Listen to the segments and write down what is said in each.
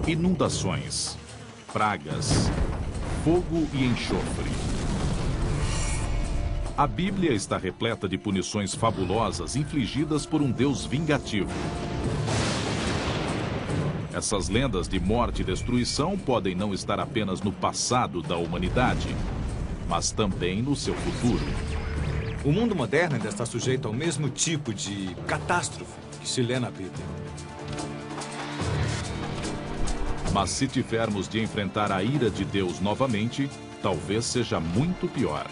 Inundações, pragas, fogo e enxofre. A Bíblia está repleta de punições fabulosas infligidas por um Deus vingativo. Essas lendas de morte e destruição podem não estar apenas no passado da humanidade, mas também no seu futuro. O mundo moderno ainda está sujeito ao mesmo tipo de catástrofe que se lê na Bíblia. Mas se tivermos de enfrentar a ira de Deus novamente, talvez seja muito pior.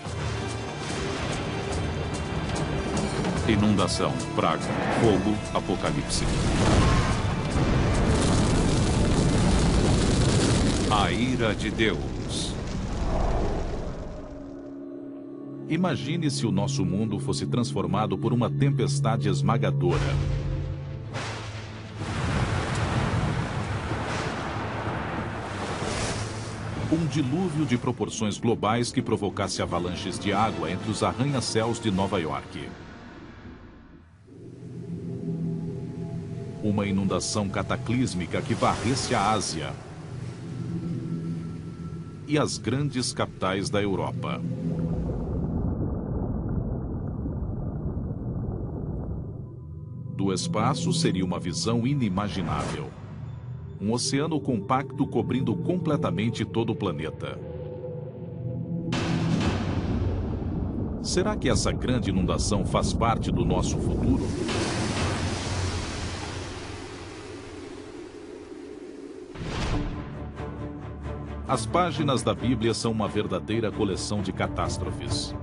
Inundação, praga, fogo, apocalipse. A ira de Deus. Imagine se o nosso mundo fosse transformado por uma tempestade esmagadora. Um dilúvio de proporções globais que provocasse avalanches de água entre os arranha-céus de Nova York. Uma inundação cataclísmica que varresse a Ásia e as grandes capitais da Europa. Do espaço seria uma visão inimaginável. Um oceano compacto cobrindo completamente todo o planeta. Será que essa grande inundação faz parte do nosso futuro? As páginas da Bíblia são uma verdadeira coleção de catástrofes.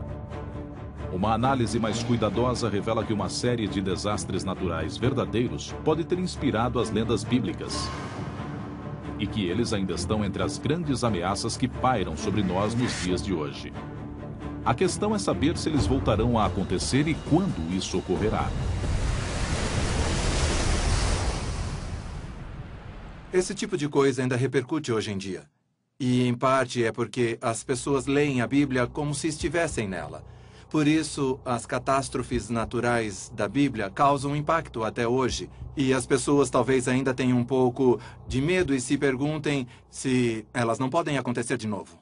Uma análise mais cuidadosa revela que uma série de desastres naturais verdadeiros pode ter inspirado as lendas bíblicas. E que eles ainda estão entre as grandes ameaças que pairam sobre nós nos dias de hoje. A questão é saber se eles voltarão a acontecer e quando isso ocorrerá. Esse tipo de coisa ainda repercute hoje em dia. E, em parte, é porque as pessoas leem a Bíblia como se estivessem nela. Por isso, as catástrofes naturais da Bíblia causam impacto até hoje. E as pessoas talvez ainda tenham um pouco de medo e se perguntem se elas não podem acontecer de novo.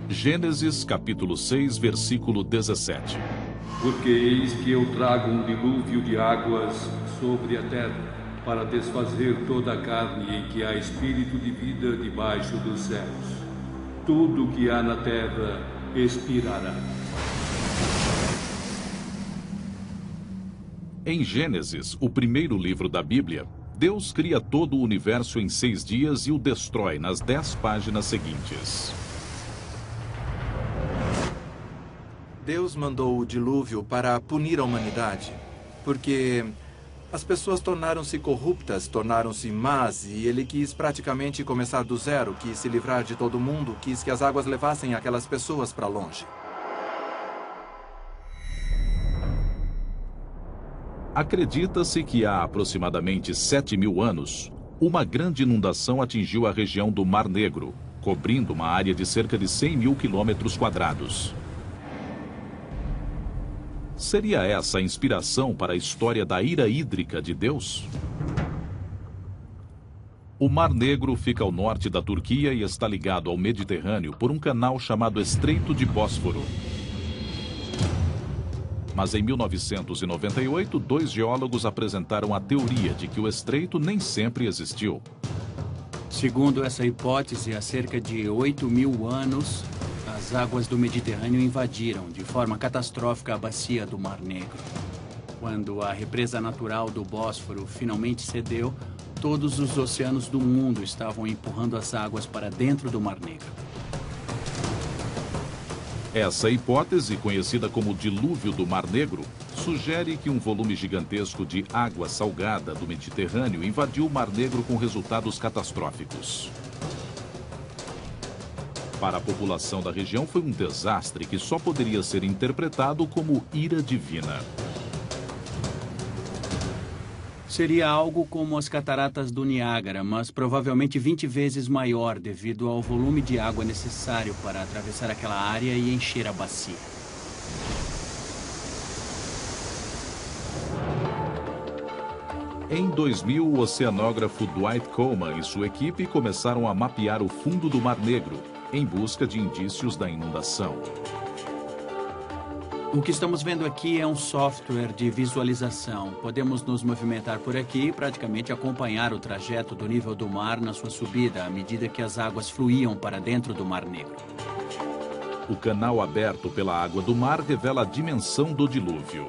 Gênesis capítulo 6, versículo 17. Porque eis que eu trago um dilúvio de águas sobre a terra, para desfazer toda a carne em que há espírito de vida debaixo dos céus. Tudo que há na terra expirará. Em Gênesis, o primeiro livro da Bíblia, Deus cria todo o universo em 6 dias e o destrói nas 10 páginas seguintes. Deus mandou o dilúvio para punir a humanidade, porque as pessoas tornaram-se corruptas, tornaram-se más, e ele quis praticamente começar do zero, quis se livrar de todo mundo, quis que as águas levassem aquelas pessoas para longe. Acredita-se que há aproximadamente 7.000 anos, uma grande inundação atingiu a região do Mar Negro, cobrindo uma área de cerca de 100.000 quilômetros quadrados. Seria essa a inspiração para a história da ira hídrica de Deus? O Mar Negro fica ao norte da Turquia e está ligado ao Mediterrâneo por um canal chamado Estreito de Bósforo. Mas em 1998, 2 geólogos apresentaram a teoria de que o estreito nem sempre existiu. Segundo essa hipótese, há cerca de 8.000 anos, as águas do Mediterrâneo invadiram de forma catastrófica a bacia do Mar Negro. Quando a represa natural do Bósforo finalmente cedeu, todos os oceanos do mundo estavam empurrando as águas para dentro do Mar Negro. Essa hipótese, conhecida como dilúvio do Mar Negro, sugere que um volume gigantesco de água salgada do Mediterrâneo invadiu o Mar Negro com resultados catastróficos. Para a população da região foi um desastre que só poderia ser interpretado como ira divina. Seria algo como as cataratas do Niágara, mas provavelmente 20 vezes maior devido ao volume de água necessário para atravessar aquela área e encher a bacia. Em 2000, o oceanógrafo Dwight Coleman e sua equipe começaram a mapear o fundo do Mar Negro, em busca de indícios da inundação. O que estamos vendo aqui é um software de visualização. Podemos nos movimentar por aqui e praticamente acompanhar o trajeto do nível do mar na sua subida, à medida que as águas fluíam para dentro do Mar Negro. O canal aberto pela água do mar revela a dimensão do dilúvio.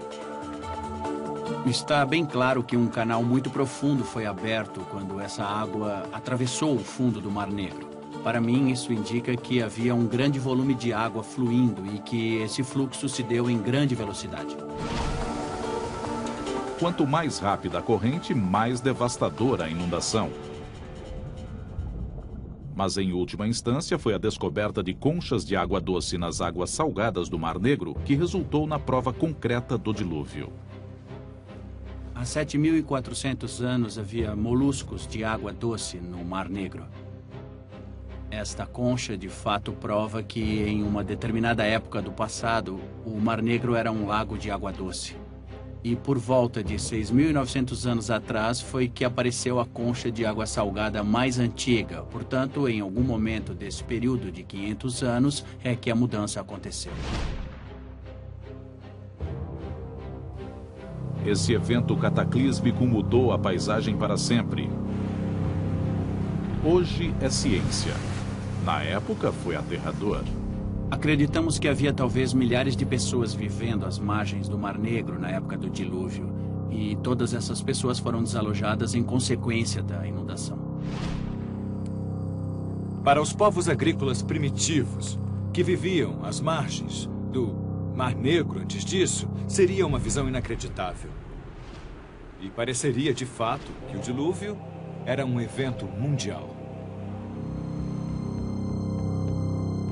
Está bem claro que um canal muito profundo foi aberto quando essa água atravessou o fundo do Mar Negro. Para mim, isso indica que havia um grande volume de água fluindo e que esse fluxo se deu em grande velocidade. Quanto mais rápida a corrente, mais devastadora a inundação. Mas, em última instância, foi a descoberta de conchas de água doce nas águas salgadas do Mar Negro que resultou na prova concreta do dilúvio. Há 7.400 anos havia moluscos de água doce no Mar Negro. Esta concha, de fato, prova que, em uma determinada época do passado, o Mar Negro era um lago de água doce. E por volta de 6.900 anos atrás foi que apareceu a concha de água salgada mais antiga. Portanto, em algum momento desse período de 500 anos é que a mudança aconteceu. Esse evento cataclísmico mudou a paisagem para sempre. Hoje é ciência. Na época, foi aterrador. Acreditamos que havia talvez milhares de pessoas vivendo às margens do Mar Negro na época do dilúvio. E todas essas pessoas foram desalojadas em consequência da inundação. Para os povos agrícolas primitivos, que viviam às margens do Mar Negro antes disso, seria uma visão inacreditável. E pareceria, de fato, que o dilúvio era um evento mundial.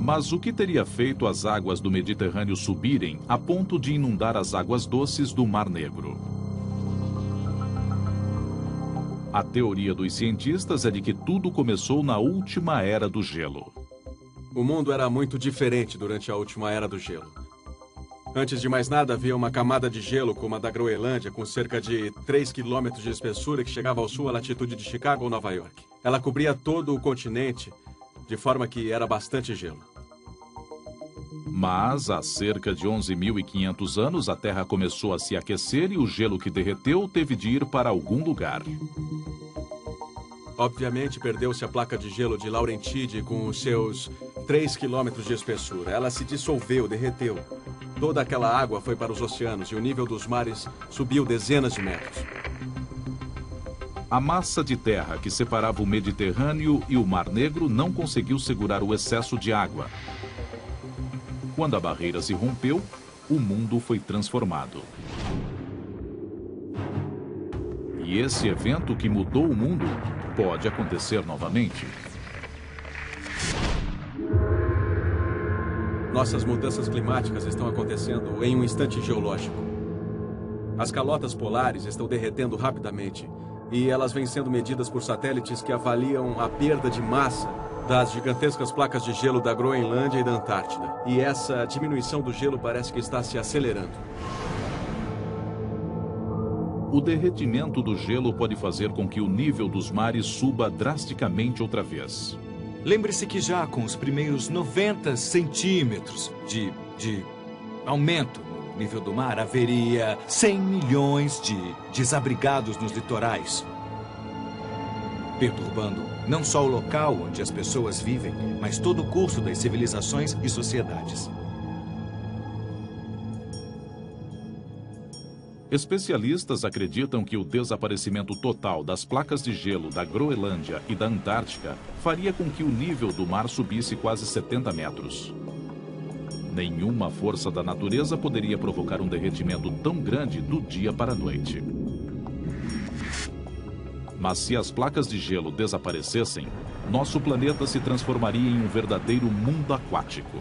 Mas o que teria feito as águas do Mediterrâneo subirem a ponto de inundar as águas doces do Mar Negro? A teoria dos cientistas é de que tudo começou na última era do gelo. O mundo era muito diferente durante a última era do gelo. Antes de mais nada, havia uma camada de gelo como a da Groenlândia, com cerca de 3 quilômetros de espessura, que chegava ao sul à latitude de Chicago ou Nova York. Ela cobria todo o continente, de forma que era bastante gelo. Mas, há cerca de 11.500 anos, a Terra começou a se aquecer e o gelo que derreteu teve de ir para algum lugar. Obviamente, perdeu-se a placa de gelo de Laurentide com os seus 3 quilômetros de espessura. Ela se dissolveu, derreteu. Toda aquela água foi para os oceanos e o nível dos mares subiu dezenas de metros. A massa de terra que separava o Mediterrâneo e o Mar Negro não conseguiu segurar o excesso de água. Quando a barreira se rompeu, o mundo foi transformado. E esse evento que mudou o mundo pode acontecer novamente. Nossas mudanças climáticas estão acontecendo em um instante geológico. As calotas polares estão derretendo rapidamente e elas vêm sendo medidas por satélites que avaliam a perda de massa das gigantescas placas de gelo da Groenlândia e da Antártida. E essa diminuição do gelo parece que está se acelerando. O derretimento do gelo pode fazer com que o nível dos mares suba drasticamente outra vez. Lembre-se que já com os primeiros 90 centímetros de aumento no nível do mar, haveria 100 milhões de desabrigados nos litorais, perturbando não só o local onde as pessoas vivem, mas todo o curso das civilizações e sociedades. Especialistas acreditam que o desaparecimento total das placas de gelo da Groenlândia e da Antártica faria com que o nível do mar subisse quase 70 metros. Nenhuma força da natureza poderia provocar um derretimento tão grande do dia para a noite. Mas se as placas de gelo desaparecessem, nosso planeta se transformaria em um verdadeiro mundo aquático.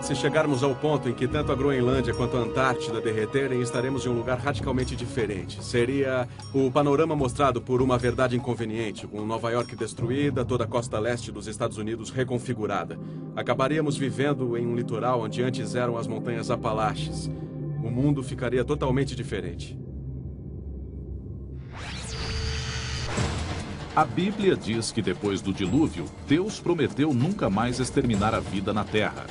Se chegarmos ao ponto em que tanto a Groenlândia quanto a Antártida derreterem, estaremos em um lugar radicalmente diferente. Seria o panorama mostrado por Uma Verdade Inconveniente, com Nova York destruída, toda a costa leste dos Estados Unidos reconfigurada. Acabaríamos vivendo em um litoral onde antes eram as montanhas Apalaches. o mundo ficaria totalmente diferente. A Bíblia diz que depois do dilúvio, Deus prometeu nunca mais exterminar a vida na Terra.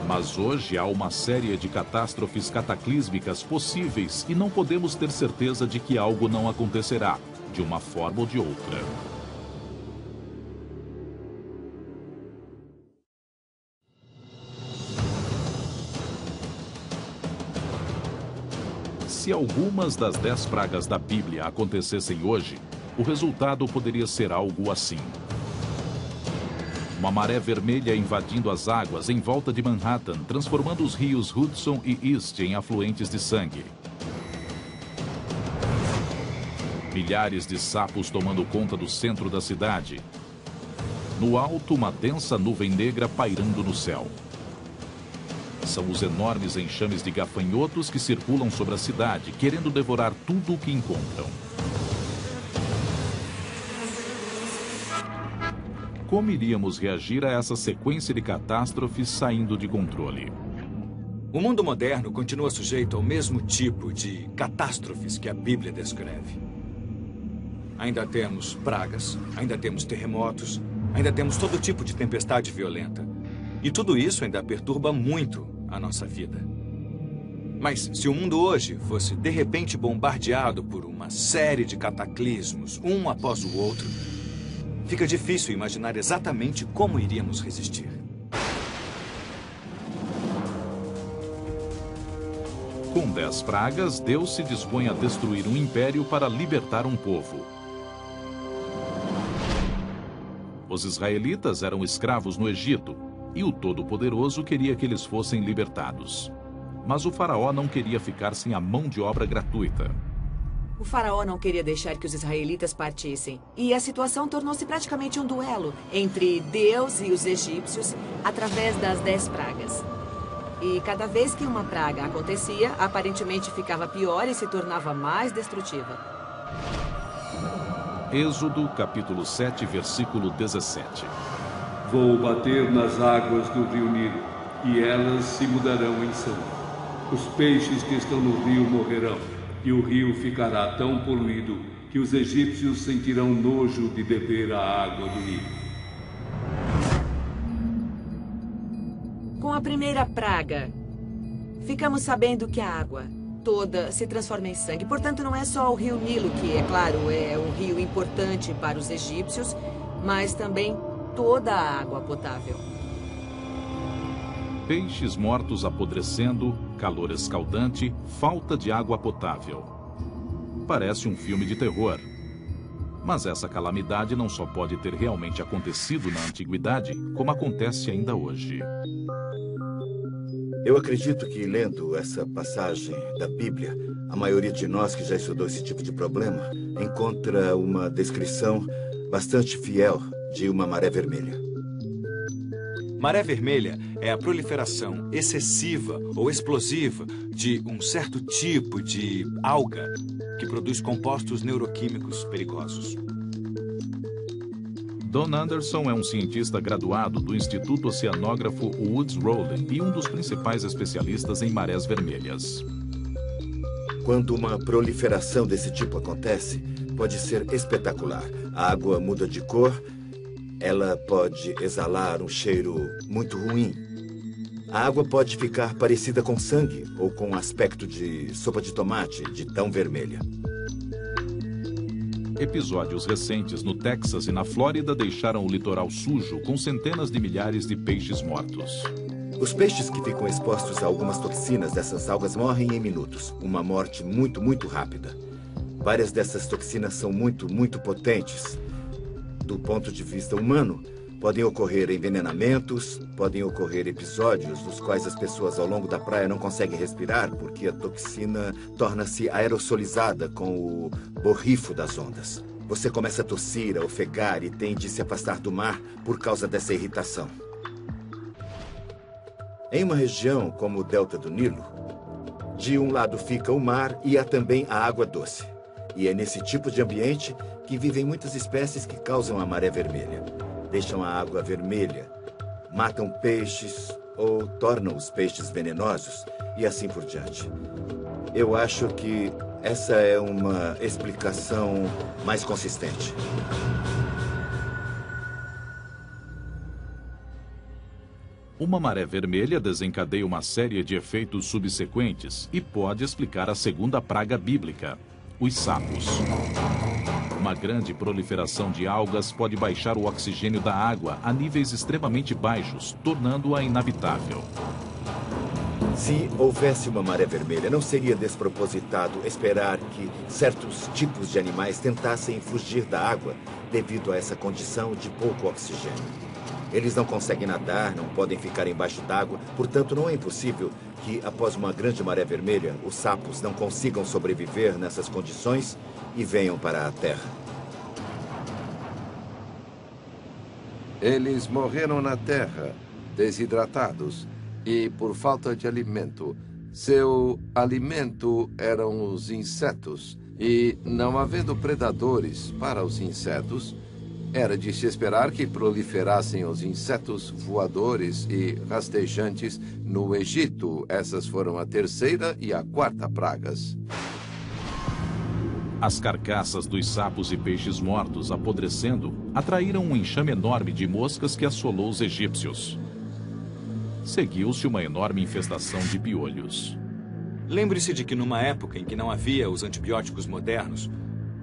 Mas hoje há uma série de catástrofes cataclísmicas possíveis e não podemos ter certeza de que algo não acontecerá, de uma forma ou de outra. Se algumas das 10 pragas da Bíblia acontecessem hoje, o resultado poderia ser algo assim. Uma maré vermelha invadindo as águas em volta de Manhattan, transformando os rios Hudson e East em afluentes de sangue. Milhares de sapos tomando conta do centro da cidade. No alto, uma densa nuvem negra pairando no céu. São os enormes enxames de gafanhotos que circulam sobre a cidade, querendo devorar tudo o que encontram. Como iríamos reagir a essa sequência de catástrofes saindo de controle? O mundo moderno continua sujeito ao mesmo tipo de catástrofes que a Bíblia descreve. Ainda temos pragas, ainda temos terremotos, ainda temos todo tipo de tempestade violenta. E tudo isso ainda perturba muito a nossa vida. Mas se o mundo hoje fosse de repente bombardeado por uma série de cataclismos, um após o outro, fica difícil imaginar exatamente como iríamos resistir. Com 10 pragas, Deus se dispõe a destruir um império para libertar um povo. Os israelitas eram escravos no Egito, e o Todo-Poderoso queria que eles fossem libertados. Mas o faraó não queria ficar sem a mão de obra gratuita. O faraó não queria deixar que os israelitas partissem. E a situação tornou-se praticamente um duelo entre Deus e os egípcios através das 10 pragas. E cada vez que uma praga acontecia, aparentemente ficava pior e se tornava mais destrutiva. Êxodo, capítulo 7, versículo 17. Vou bater nas águas do rio Nilo, e elas se mudarão em sangue. Os peixes que estão no rio morrerão, e o rio ficará tão poluído que os egípcios sentirão nojo de beber a água do rio. Com a primeira praga, ficamos sabendo que a água toda se transforma em sangue. Portanto, não é só o rio Nilo, que, é claro, é um rio importante para os egípcios, mas também toda a água potável. Peixes mortos apodrecendo, calor escaldante, falta de água potável. Parece um filme de terror. Mas essa calamidade não só pode ter realmente acontecido na antiguidade, como acontece ainda hoje. Eu acredito que, lendo essa passagem da Bíblia, a maioria de nós que já estudou esse tipo de problema encontra uma descrição bastante fiel de uma maré vermelha. Maré vermelha é a proliferação excessiva ou explosiva de um certo tipo de alga que produz compostos neuroquímicos perigosos. Don Anderson é um cientista graduado do Instituto Oceanógrafo Woods Rowland e um dos principais especialistas em marés vermelhas. Quando uma proliferação desse tipo acontece, pode ser espetacular. A água muda de cor, ela pode exalar um cheiro muito ruim. A água pode ficar parecida com sangue ou com aspecto de sopa de tomate, de tão vermelha. Episódios recentes no Texas e na Flórida deixaram o litoral sujo com centenas de milhares de peixes mortos. Os peixes que ficam expostos a algumas toxinas dessas algas morrem em minutos. Uma morte muito rápida. Várias dessas toxinas são muito potentes. Do ponto de vista humano, podem ocorrer envenenamentos, podem ocorrer episódios nos quais as pessoas ao longo da praia não conseguem respirar porque a toxina torna-se aerosolizada com o borrifo das ondas. Você começa a tossir, a ofegar e tem de se afastar do mar por causa dessa irritação. Em uma região como o Delta do Nilo, de um lado fica o mar e há também a água doce. E é nesse tipo de ambiente que vivem muitas espécies que causam a maré vermelha. Deixam a água vermelha, matam peixes, ou tornam os peixes venenosos e assim por diante. Eu acho que essa é uma explicação mais consistente. Uma maré vermelha desencadeia uma série de efeitos subsequentes e pode explicar a segunda praga bíblica, os sapos. Uma grande proliferação de algas pode baixar o oxigênio da água a níveis extremamente baixos, tornando-a inabitável. Se houvesse uma maré vermelha, não seria despropositado esperar que certos tipos de animais tentassem fugir da água devido a essa condição de pouco oxigênio. Eles não conseguem nadar, não podem ficar embaixo d'água, portanto não é impossível que, após uma grande maré vermelha, os sapos não consigam sobreviver nessas condições e venham para a Terra. Eles morreram na Terra, desidratados e por falta de alimento. Seu alimento eram os insetos e, não havendo predadores para os insetos, era de se esperar que proliferassem os insetos voadores e rastejantes no Egito. Essas foram a terceira e a quarta pragas. As carcaças dos sapos e peixes mortos apodrecendo atraíram um enxame enorme de moscas que assolou os egípcios. Seguiu-se uma enorme infestação de piolhos. Lembre-se de que numa época em que não havia os antibióticos modernos,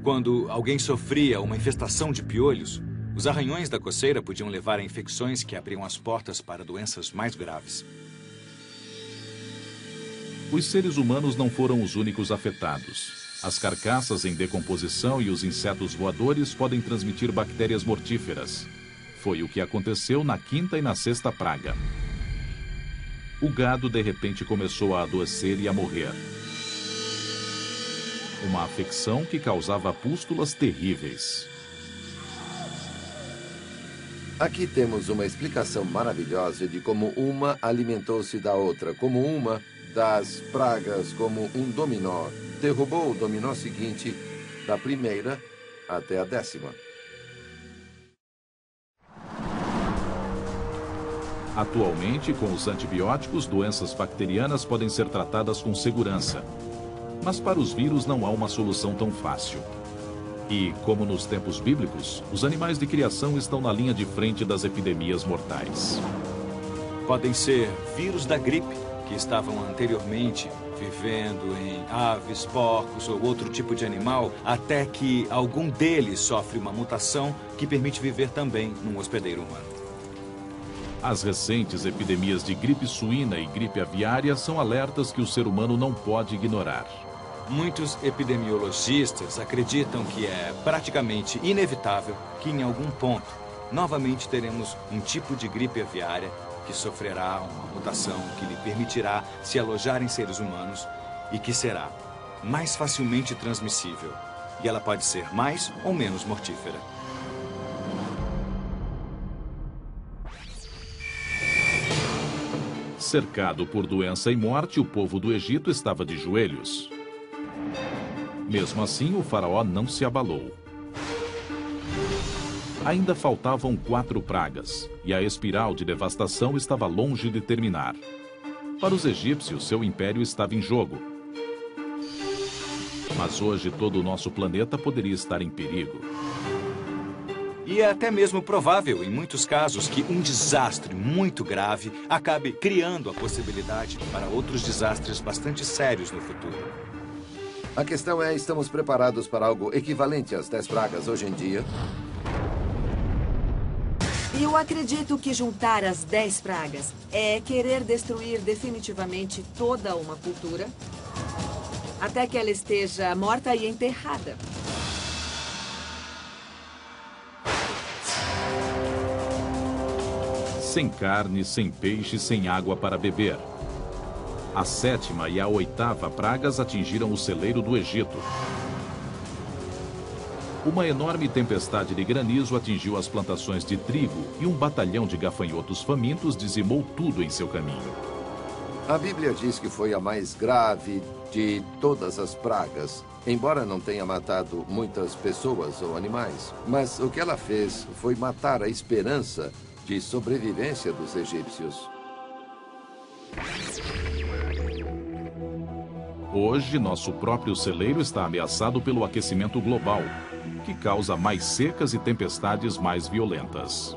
quando alguém sofria uma infestação de piolhos, os arranhões da coceira podiam levar a infecções que abriam as portas para doenças mais graves. Os seres humanos não foram os únicos afetados. As carcaças em decomposição e os insetos voadores podem transmitir bactérias mortíferas. Foi o que aconteceu na quinta e na sexta praga. O gado de repente começou a adoecer e a morrer. Uma afecção que causava pústulas terríveis. Aqui temos uma explicação maravilhosa de como uma alimentou-se da outra, como uma das pragas, como um dominó, derrubou o dominó seguinte, da primeira até a 10ª. Atualmente, com os antibióticos, doenças bacterianas podem ser tratadas com segurança. Mas para os vírus não há uma solução tão fácil. E, como nos tempos bíblicos, os animais de criação estão na linha de frente das epidemias mortais. Podem ser vírus da gripe, que estavam anteriormente vivendo em aves, porcos ou outro tipo de animal, até que algum deles sofre uma mutação que permite viver também num hospedeiro humano. As recentes epidemias de gripe suína e gripe aviária são alertas que o ser humano não pode ignorar. Muitos epidemiologistas acreditam que é praticamente inevitável que em algum ponto novamente teremos um tipo de gripe aviária que sofrerá uma mutação que lhe permitirá se alojar em seres humanos e que será mais facilmente transmissível. E ela pode ser mais ou menos mortífera. Cercado por doença e morte, o povo do Egito estava de joelhos. Mesmo assim, o faraó não se abalou. Ainda faltavam 4 pragas, e a espiral de devastação estava longe de terminar. Para os egípcios, seu império estava em jogo. Mas hoje todo o nosso planeta poderia estar em perigo. E é até mesmo provável, em muitos casos, que um desastre muito grave acabe criando a possibilidade para outros desastres bastante sérios no futuro. A questão é, estamos preparados para algo equivalente às 10 pragas hoje em dia? Eu acredito que juntar as 10 pragas é querer destruir definitivamente toda uma cultura até que ela esteja morta e enterrada. Sem carne, sem peixe, sem água para beber. A 7ª e a 8ª pragas atingiram o celeiro do Egito. Uma enorme tempestade de granizo atingiu as plantações de trigo e um batalhão de gafanhotos famintos dizimou tudo em seu caminho. A Bíblia diz que foi a mais grave de todas as pragas, embora não tenha matado muitas pessoas ou animais. Mas o que ela fez foi matar a esperança de sobrevivência dos egípcios. Hoje, nosso próprio celeiro está ameaçado pelo aquecimento global, que causa mais secas e tempestades mais violentas.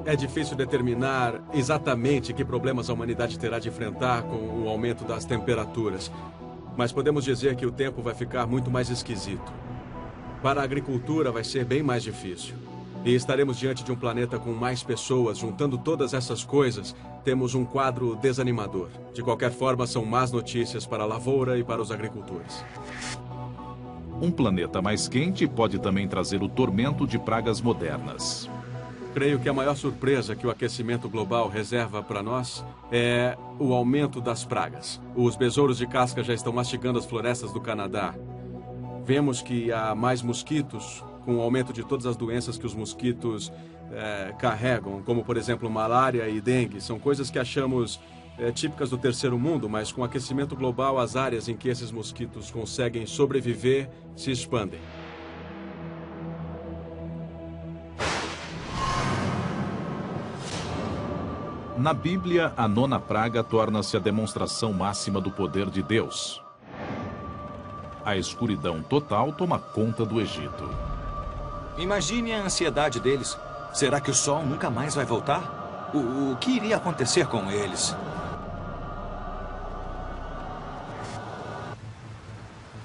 É difícil determinar exatamente que problemas a humanidade terá de enfrentar com o aumento das temperaturas. Mas podemos dizer que o tempo vai ficar muito mais esquisito. Para a agricultura vai ser bem mais difícil. E estaremos diante de um planeta com mais pessoas. Juntando todas essas coisas, temos um quadro desanimador. De qualquer forma, são más notícias para a lavoura e para os agricultores. Um planeta mais quente pode também trazer o tormento de pragas modernas. Creio que a maior surpresa que o aquecimento global reserva para nós é o aumento das pragas. Os besouros de casca já estão mastigando as florestas do Canadá. Vemos que há mais mosquitos, com o aumento de todas as doenças que os mosquitos carregam, como, por exemplo, malária e dengue. São coisas que achamos típicas do terceiro mundo, mas com o aquecimento global, as áreas em que esses mosquitos conseguem sobreviver se expandem. Na Bíblia, a 9ª praga torna-se a demonstração máxima do poder de Deus. A escuridão total toma conta do Egito. Imagine a ansiedade deles. Será que o sol nunca mais vai voltar? O que iria acontecer com eles?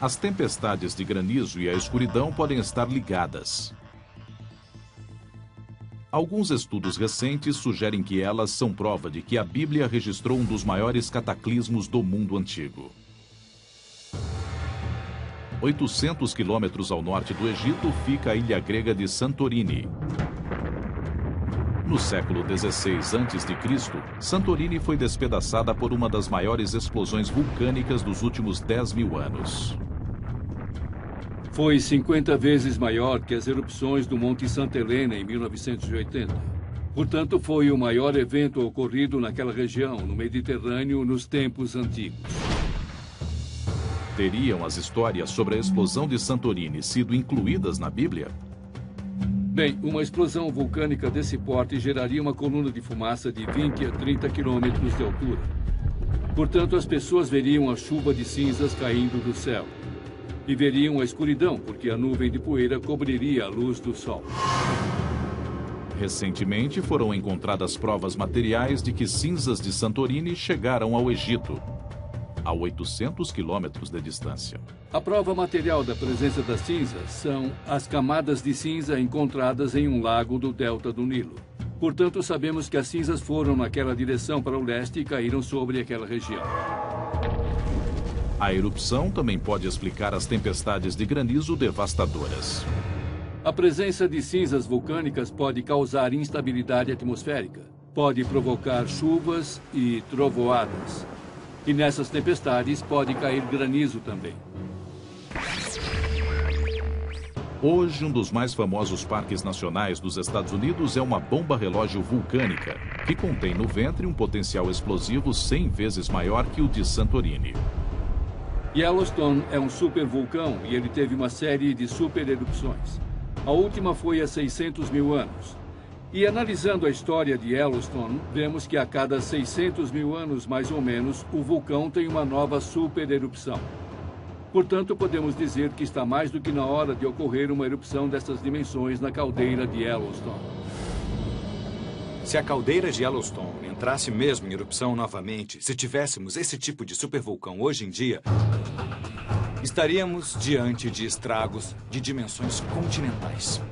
As tempestades de granizo e a escuridão podem estar ligadas. Alguns estudos recentes sugerem que elas são prova de que a Bíblia registrou um dos maiores cataclismos do mundo antigo. 800 quilômetros ao norte do Egito fica a ilha grega de Santorini. No século XVI a.C., Santorini foi despedaçada por uma das maiores explosões vulcânicas dos últimos 10.000 anos. Foi 50 vezes maior que as erupções do Monte Santa Helena em 1980. Portanto, foi o maior evento ocorrido naquela região, no Mediterrâneo, nos tempos antigos. Teriam as histórias sobre a explosão de Santorini sido incluídas na Bíblia? Bem, uma explosão vulcânica desse porte geraria uma coluna de fumaça de 20 a 30 quilômetros de altura. Portanto, as pessoas veriam a chuva de cinzas caindo do céu. E veriam a escuridão, porque a nuvem de poeira cobriria a luz do sol. Recentemente foram encontradas provas materiais de que cinzas de Santorini chegaram ao Egito, a 800 quilômetros de distância. A prova material da presença das cinzas são as camadas de cinza encontradas em um lago do delta do Nilo. Portanto, sabemos que as cinzas foram naquela direção para o leste e caíram sobre aquela região. A erupção também pode explicar as tempestades de granizo devastadoras. A presença de cinzas vulcânicas pode causar instabilidade atmosférica, pode provocar chuvas e trovoadas. E nessas tempestades pode cair granizo também. Hoje, um dos mais famosos parques nacionais dos Estados Unidos é uma bomba relógio vulcânica, que contém no ventre um potencial explosivo 100 vezes maior que o de Santorini. Yellowstone é um supervulcão e ele teve uma série de supererupções. A última foi há 600 mil anos. E analisando a história de Yellowstone, vemos que a cada 600 mil anos, mais ou menos, o vulcão tem uma nova supererupção. Portanto, podemos dizer que está mais do que na hora de ocorrer uma erupção dessas dimensões na caldeira de Yellowstone. Se a caldeira de Yellowstone entrasse mesmo em erupção novamente, se tivéssemos esse tipo de supervulcão hoje em dia, estaríamos diante de estragos de dimensões continentais.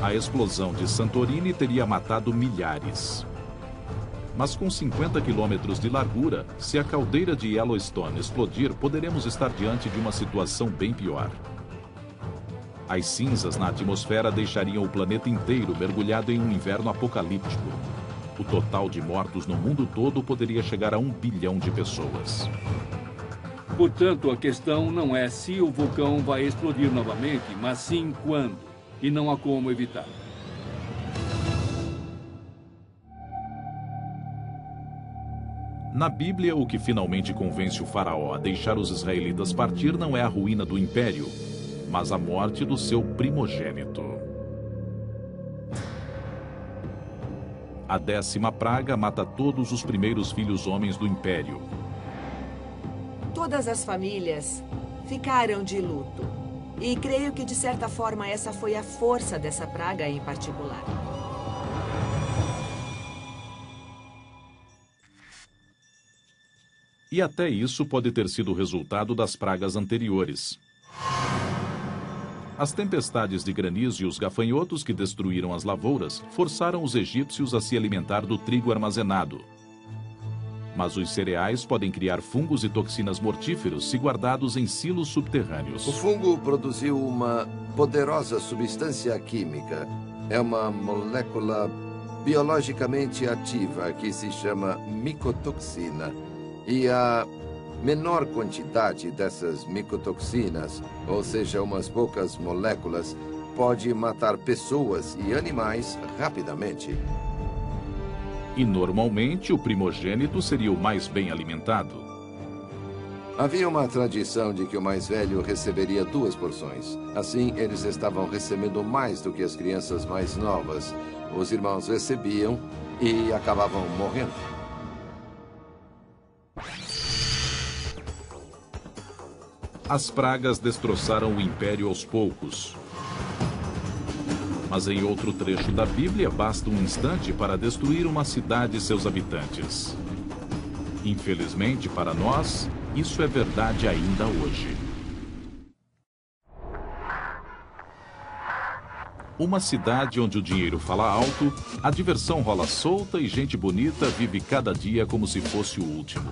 A explosão de Santorini teria matado milhares. Mas com 50 quilômetros de largura, se a caldeira de Yellowstone explodir, poderemos estar diante de uma situação bem pior. As cinzas na atmosfera deixariam o planeta inteiro mergulhado em um inverno apocalíptico. O total de mortos no mundo todo poderia chegar a 1 bilhão de pessoas. Portanto, a questão não é se o vulcão vai explodir novamente, mas sim quando. E não há como evitar. Na Bíblia, o que finalmente convence o faraó a deixar os israelitas partir não é a ruína do império, mas a morte do seu primogênito. A 10ª praga mata todos os primeiros filhos homens do império. todas as famílias ficaram de luto. E creio que, de certa forma, essa foi a força dessa praga em particular. E até isso pode ter sido o resultado das pragas anteriores. As tempestades de granizo e os gafanhotos que destruíram as lavouras forçaram os egípcios a se alimentar do trigo armazenado. Mas os cereais podem criar fungos e toxinas mortíferos se guardados em silos subterrâneos. O fungo produziu uma poderosa substância química. É uma molécula biologicamente ativa que se chama micotoxina. E a menor quantidade dessas micotoxinas, ou seja, umas poucas moléculas, pode matar pessoas e animais rapidamente. E normalmente o primogênito seria o mais bem alimentado. Havia uma tradição de que o mais velho receberia 2 porções. Assim, eles estavam recebendo mais do que as crianças mais novas. Os irmãos recebiam e acabavam morrendo. As pragas destroçaram o império aos poucos. Mas em outro trecho da Bíblia, basta um instante para destruir uma cidade e seus habitantes. Infelizmente para nós, isso é verdade ainda hoje. Uma cidade onde o dinheiro fala alto, a diversão rola solta e gente bonita vive cada dia como se fosse o último.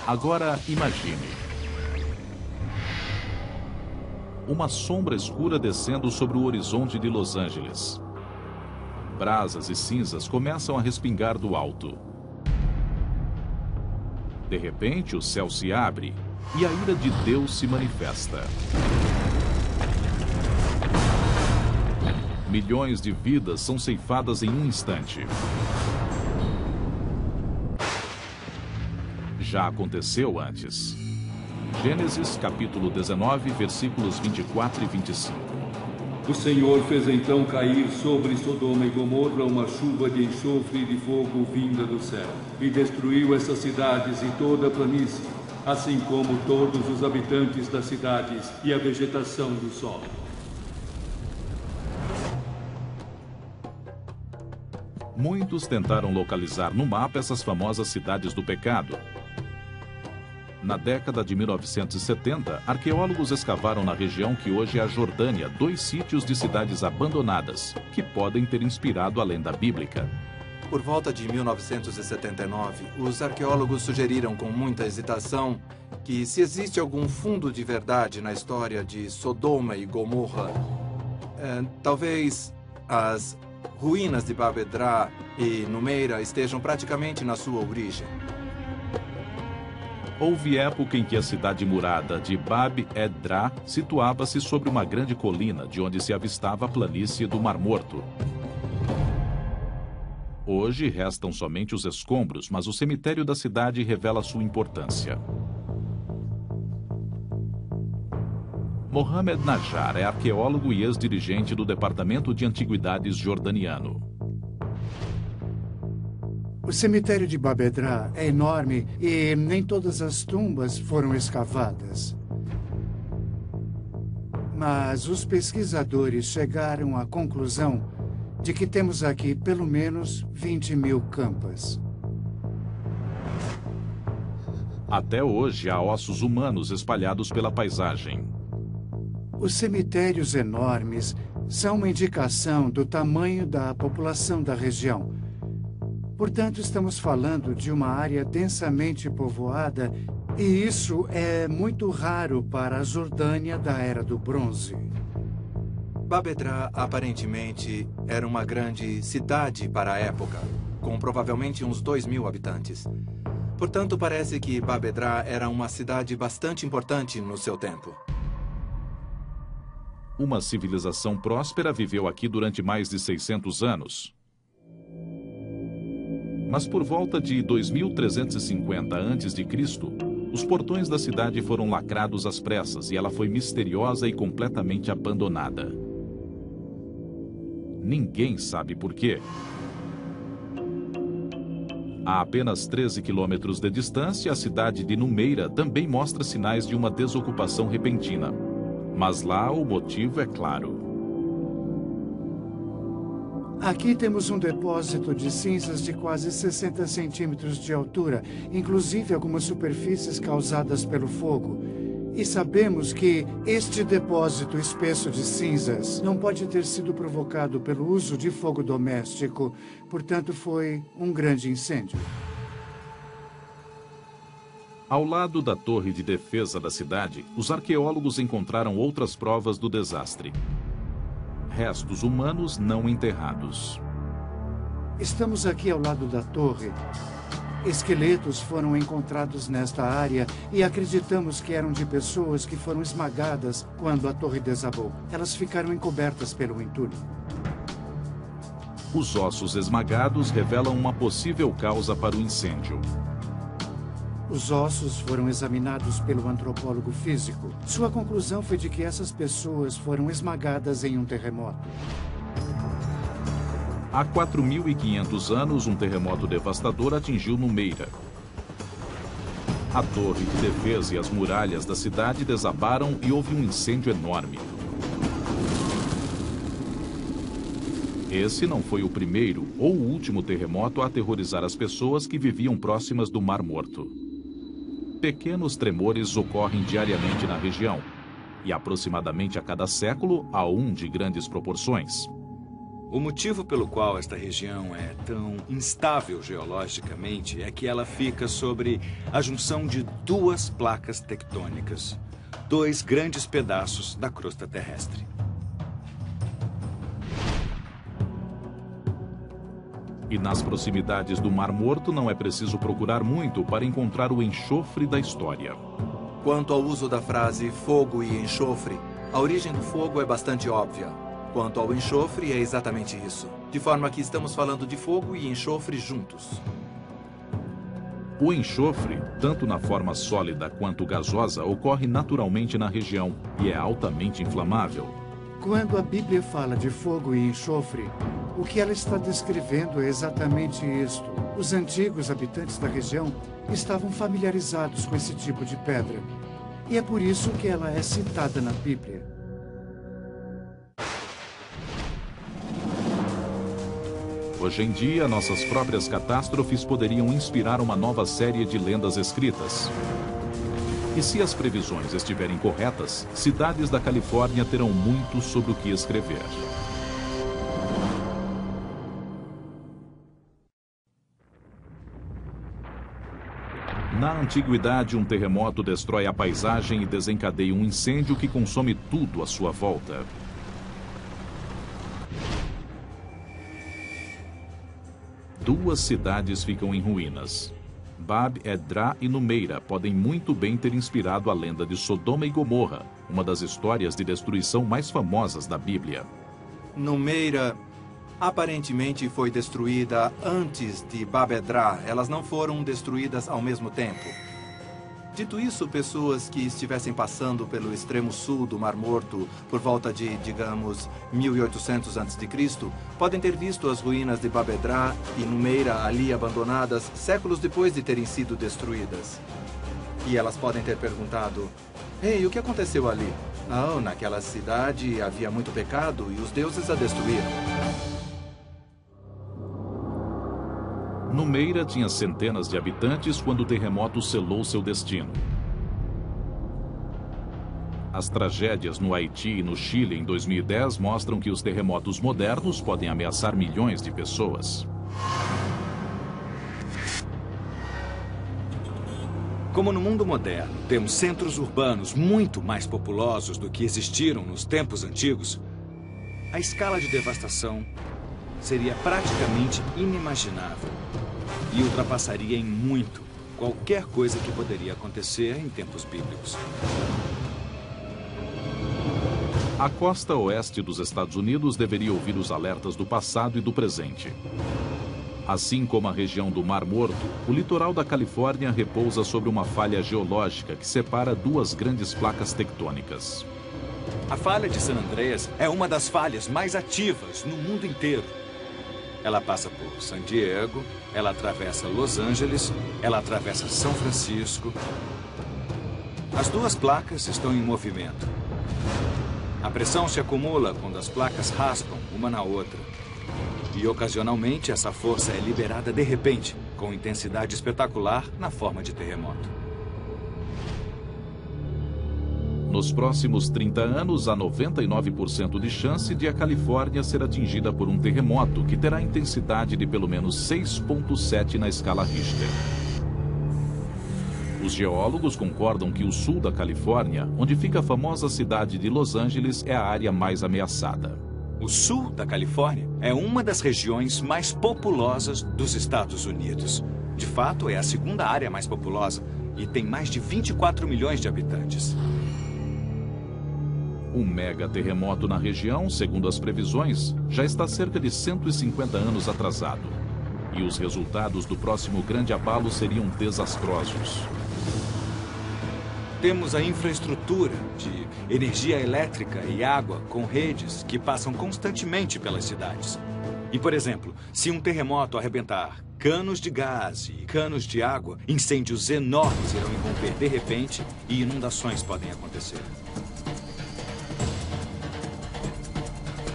Agora, imagine. Uma sombra escura descendo sobre o horizonte de Los Angeles. Brasas e cinzas começam a respingar do alto. De repente, o céu se abre e a ira de Deus se manifesta. Milhões de vidas são ceifadas em um instante. Já aconteceu antes. Gênesis, capítulo 19, versículos 24 e 25. O Senhor fez então cair sobre Sodoma e Gomorra uma chuva de enxofre e de fogo vinda do céu, e destruiu essas cidades e toda a planície, assim como todos os habitantes das cidades e a vegetação do solo. Muitos tentaram localizar no mapa essas famosas cidades do pecado. Na década de 1970, arqueólogos escavaram na região que hoje é a Jordânia 2 sítios de cidades abandonadas, que podem ter inspirado a lenda bíblica. Por volta de 1979, os arqueólogos sugeriram com muita hesitação que, se existe algum fundo de verdade na história de Sodoma e Gomorra, talvez as ruínas de Bab-edra e Numeira estejam praticamente na sua origem. Houve época em que a cidade murada de Bab-edra situava-se sobre uma grande colina de onde se avistava a planície do Mar Morto. Hoje restam somente os escombros, mas o cemitério da cidade revela sua importância. Mohamed Najjar é arqueólogo e ex-dirigente do Departamento de Antiguidades jordaniano. O cemitério de Bab-edra é enorme e nem todas as tumbas foram escavadas. Mas os pesquisadores chegaram à conclusão de que temos aqui pelo menos 20.000 campas. Até hoje há ossos humanos espalhados pela paisagem. Os cemitérios enormes são uma indicação do tamanho da população da região. Portanto, estamos falando de uma área densamente povoada e isso é muito raro para a Jordânia da Era do Bronze. Bab-edra aparentemente era uma grande cidade para a época, com provavelmente uns 2.000 habitantes. Portanto, parece que Bab-edra era uma cidade bastante importante no seu tempo. Uma civilização próspera viveu aqui durante mais de 600 anos. Mas por volta de 2350 a.C., os portões da cidade foram lacrados às pressas e ela foi misteriosa e completamente abandonada. Ninguém sabe por quê. A apenas 13 quilômetros de distância, a cidade de Numeira também mostra sinais de uma desocupação repentina. Mas lá o motivo é claro. Aqui temos um depósito de cinzas de quase 60 centímetros de altura, inclusive algumas superfícies causadas pelo fogo. E sabemos que este depósito espesso de cinzas não pode ter sido provocado pelo uso de fogo doméstico, portanto foi um grande incêndio. Ao lado da torre de defesa da cidade, os arqueólogos encontraram outras provas do desastre. Restos humanos não enterrados. Estamos aqui ao lado da torre. Esqueletos foram encontrados nesta área e acreditamos que eram de pessoas que foram esmagadas quando a torre desabou. Elas ficaram encobertas pelo entulho. Os ossos esmagados revelam uma possível causa para o incêndio. Os ossos foram examinados pelo antropólogo físico. Sua conclusão foi de que essas pessoas foram esmagadas em um terremoto. Há 4.500 anos, um terremoto devastador atingiu Numeira. A torre de defesa e as muralhas da cidade desabaram e houve um incêndio enorme. Esse não foi o primeiro ou o último terremoto a aterrorizar as pessoas que viviam próximas do Mar Morto. Pequenos tremores ocorrem diariamente na região, e aproximadamente a cada século há um de grandes proporções. O motivo pelo qual esta região é tão instável geologicamente é que ela fica sobre a junção de duas placas tectônicas, dois grandes pedaços da crosta terrestre. E nas proximidades do Mar Morto não é preciso procurar muito para encontrar o enxofre da história. Quanto ao uso da frase fogo e enxofre, a origem do fogo é bastante óbvia. Quanto ao enxofre, é exatamente isso. De forma que estamos falando de fogo e enxofre juntos. O enxofre, tanto na forma sólida quanto gasosa, ocorre naturalmente na região e é altamente inflamável. Quando a Bíblia fala de fogo e enxofre, o que ela está descrevendo é exatamente isto. Os antigos habitantes da região estavam familiarizados com esse tipo de pedra. E é por isso que ela é citada na Bíblia. Hoje em dia, nossas próprias catástrofes poderiam inspirar uma nova série de lendas escritas. E se as previsões estiverem corretas, cidades da Califórnia terão muito sobre o que escrever. Na antiguidade, um terremoto destrói a paisagem e desencadeia um incêndio que consome tudo à sua volta. Duas cidades ficam em ruínas. Bab Edrá e Numeira podem muito bem ter inspirado a lenda de Sodoma e Gomorra, uma das histórias de destruição mais famosas da Bíblia. Numeira aparentemente foi destruída antes de Bab Edrá. Elas não foram destruídas ao mesmo tempo. Dito isso, pessoas que estivessem passando pelo extremo sul do Mar Morto por volta de, digamos, 1800 a.C., podem ter visto as ruínas de Bab Edrá e Numeira ali abandonadas séculos depois de terem sido destruídas. E elas podem ter perguntado: "Ei, o que aconteceu ali?" "Oh, naquela cidade havia muito pecado e os deuses a destruíram." Numeira tinha centenas de habitantes quando o terremoto selou seu destino. As tragédias no Haiti e no Chile em 2010 mostram que os terremotos modernos podem ameaçar milhões de pessoas. Como no mundo moderno temos centros urbanos muito mais populosos do que existiram nos tempos antigos, a escala de devastação seria praticamente inimaginável e ultrapassaria em muito qualquer coisa que poderia acontecer em tempos bíblicos. A costa oeste dos Estados Unidos deveria ouvir os alertas do passado e do presente. Assim como a região do Mar Morto, o litoral da Califórnia repousa sobre uma falha geológica que separa duas grandes placas tectônicas. A falha de San Andreas é uma das falhas mais ativas no mundo inteiro. Ela passa por San Diego, ela atravessa Los Angeles, ela atravessa São Francisco. As duas placas estão em movimento. A pressão se acumula quando as placas raspam uma na outra. E, ocasionalmente, essa força é liberada de repente, com intensidade espetacular na forma de terremoto. Nos próximos 30 anos, há 99% de chance de a Califórnia ser atingida por um terremoto que terá intensidade de pelo menos 6,7 na escala Richter. Os geólogos concordam que o sul da Califórnia, onde fica a famosa cidade de Los Angeles, é a área mais ameaçada. O sul da Califórnia é uma das regiões mais populosas dos Estados Unidos. De fato, é a segunda área mais populosa e tem mais de 24 milhões de habitantes. Um mega terremoto na região, segundo as previsões, já está cerca de 150 anos atrasado. E os resultados do próximo grande abalo seriam desastrosos. Temos a infraestrutura de energia elétrica e água com redes que passam constantemente pelas cidades. E, por exemplo, se um terremoto arrebentar canos de gás e canos de água, incêndios enormes irão irromper de repente e inundações podem acontecer.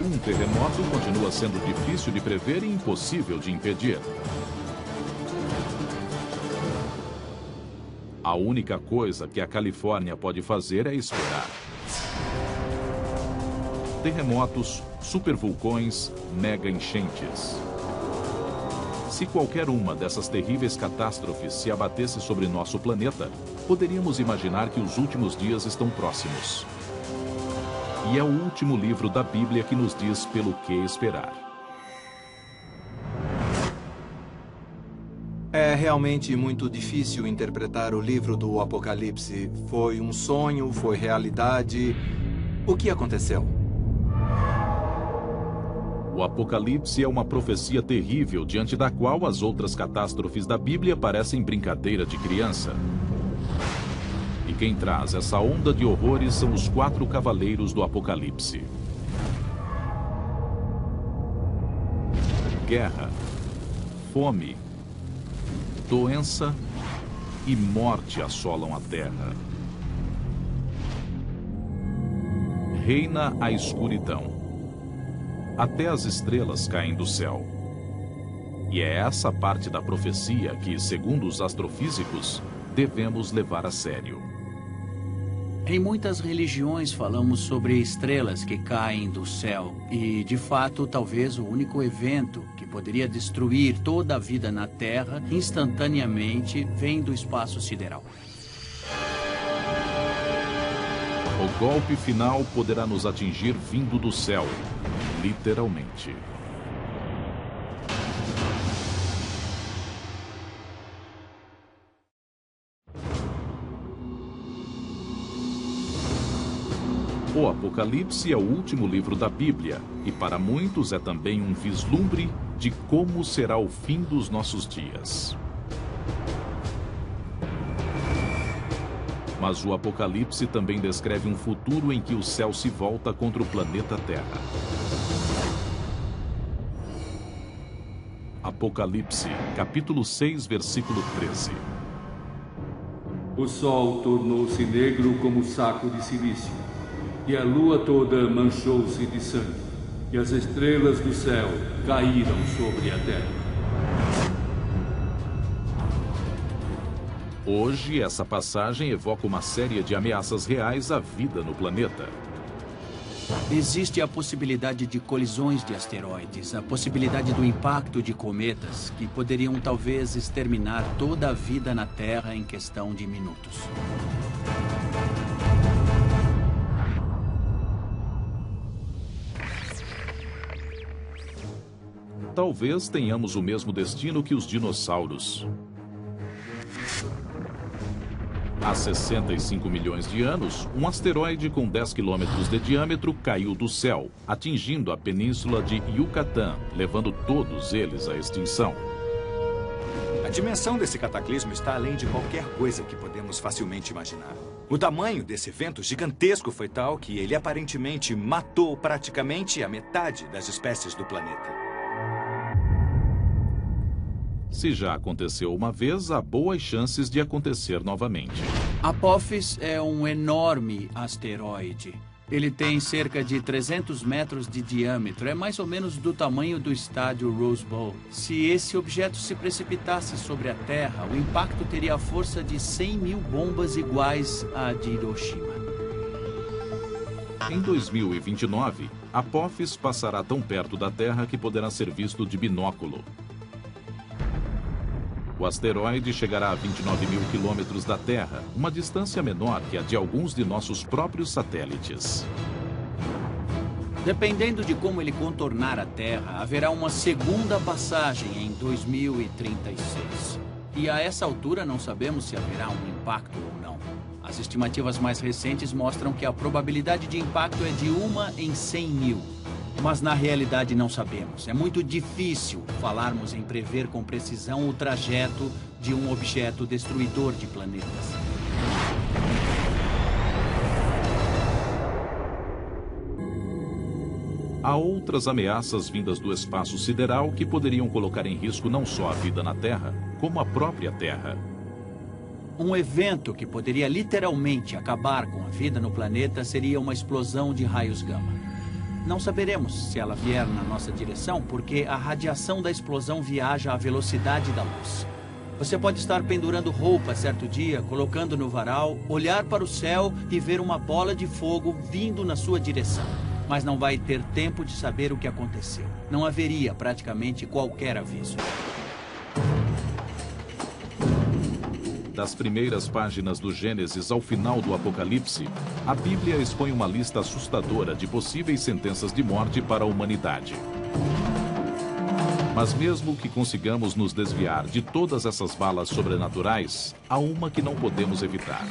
Um terremoto continua sendo difícil de prever e impossível de impedir. A única coisa que a Califórnia pode fazer é esperar. Terremotos, supervulcões, mega enchentes. Se qualquer uma dessas terríveis catástrofes se abatesse sobre nosso planeta, poderíamos imaginar que os últimos dias estão próximos. E é o último livro da Bíblia que nos diz pelo que esperar. É realmente muito difícil interpretar o livro do Apocalipse. Foi um sonho? Foi realidade? O que aconteceu? O Apocalipse é uma profecia terrível diante da qual as outras catástrofes da Bíblia parecem brincadeira de criança. E quem traz essa onda de horrores são os 4 cavaleiros do Apocalipse. Guerra, fome, doença e morte assolam a terra. Reina a escuridão. Até as estrelas caem do céu. E é essa parte da profecia que, segundo os astrofísicos, devemos levar a sério. Em muitas religiões falamos sobre estrelas que caem do céu e, de fato, talvez o único evento que poderia destruir toda a vida na Terra instantaneamente vem do espaço sideral. O golpe final poderá nos atingir vindo do céu, literalmente. O Apocalipse é o último livro da Bíblia e para muitos é também um vislumbre de como será o fim dos nossos dias. Mas o Apocalipse também descreve um futuro em que o céu se volta contra o planeta Terra. Apocalipse, capítulo 6, versículo 13. O sol tornou-se negro como saco de silício, e a lua toda manchou-se de sangue, e as estrelas do céu caíram sobre a terra. Hoje, essa passagem evoca uma série de ameaças reais à vida no planeta. Existe a possibilidade de colisões de asteroides, a possibilidade do impacto de cometas, que poderiam talvez exterminar toda a vida na Terra em questão de minutos. Talvez tenhamos o mesmo destino que os dinossauros. Há 65 milhões de anos, um asteroide com 10 quilômetros de diâmetro caiu do céu, atingindo a península de Yucatán, levando todos eles à extinção. A dimensão desse cataclismo está além de qualquer coisa que podemos facilmente imaginar. O tamanho desse evento gigantesco foi tal que ele aparentemente matou praticamente a metade das espécies do planeta. Se já aconteceu uma vez, há boas chances de acontecer novamente. Apophis é um enorme asteroide. Ele tem cerca de 300 metros de diâmetro. É mais ou menos do tamanho do estádio Rose Bowl. Se esse objeto se precipitasse sobre a Terra, o impacto teria a força de 100 mil bombas iguais à de Hiroshima. Em 2029, Apophis passará tão perto da Terra que poderá ser visto de binóculo. O asteroide chegará a 29 mil quilômetros da Terra, uma distância menor que a de alguns de nossos próprios satélites. Dependendo de como ele contornar a Terra, haverá uma segunda passagem em 2036. E a essa altura não sabemos se haverá um impacto ou não. As estimativas mais recentes mostram que a probabilidade de impacto é de 1 em 100 mil. Mas na realidade não sabemos. É muito difícil falarmos em prever com precisão o trajeto de um objeto destruidor de planetas. Há outras ameaças vindas do espaço sideral que poderiam colocar em risco não só a vida na Terra, como a própria Terra. Um evento que poderia literalmente acabar com a vida no planeta seria uma explosão de raios gama. Não saberemos se ela vier na nossa direção, porque a radiação da explosão viaja à velocidade da luz. Você pode estar pendurando roupa certo dia, colocando no varal, olhar para o céu e ver uma bola de fogo vindo na sua direção. Mas não vai ter tempo de saber o que aconteceu. Não haveria praticamente qualquer aviso. Das primeiras páginas do Gênesis ao final do Apocalipse, a Bíblia expõe uma lista assustadora de possíveis sentenças de morte para a humanidade. Mas mesmo que consigamos nos desviar de todas essas balas sobrenaturais, há uma que não podemos evitar.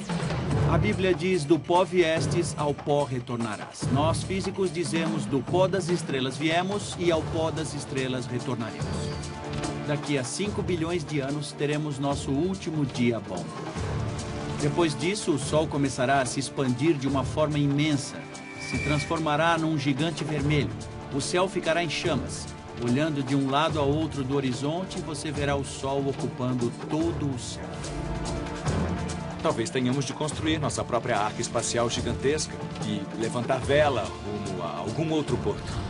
A Bíblia diz: do pó viestes, ao pó retornarás. Nós físicos dizemos: do pó das estrelas viemos e ao pó das estrelas retornaremos. Daqui a 5 bilhões de anos teremos nosso último dia bom. Depois disso, o Sol começará a se expandir de uma forma imensa. Se transformará num gigante vermelho. O céu ficará em chamas. Olhando de um lado a outro do horizonte, você verá o Sol ocupando todo o céu. Talvez tenhamos de construir nossa própria arca espacial gigantesca e levantar vela rumo a algum outro porto.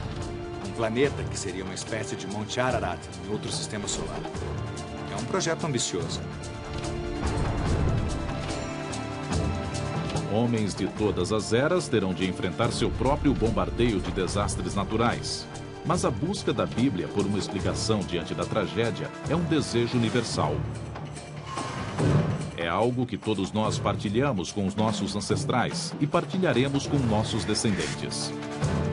Um planeta que seria uma espécie de Monte Ararat em outro sistema solar. É um projeto ambicioso. Homens de todas as eras terão de enfrentar seu próprio bombardeio de desastres naturais. Mas a busca da Bíblia por uma explicação diante da tragédia é um desejo universal. É algo que todos nós partilhamos com os nossos ancestrais e partilharemos com nossos descendentes.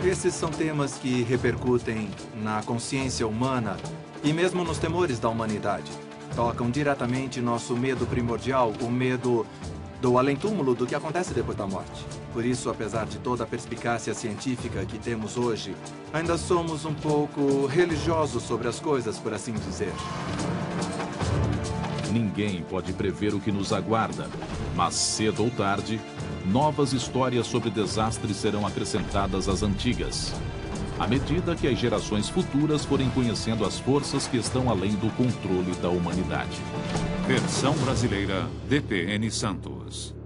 Esses são temas que repercutem na consciência humana e mesmo nos temores da humanidade. Tocam diretamente nosso medo primordial, o medo do além-túmulo, do que acontece depois da morte. Por isso, apesar de toda a perspicácia científica que temos hoje, ainda somos um pouco religiosos sobre as coisas, por assim dizer. Ninguém pode prever o que nos aguarda, mas cedo ou tarde, novas histórias sobre desastres serão acrescentadas às antigas, à medida que as gerações futuras forem conhecendo as forças que estão além do controle da humanidade. Versão brasileira, DPN Santos.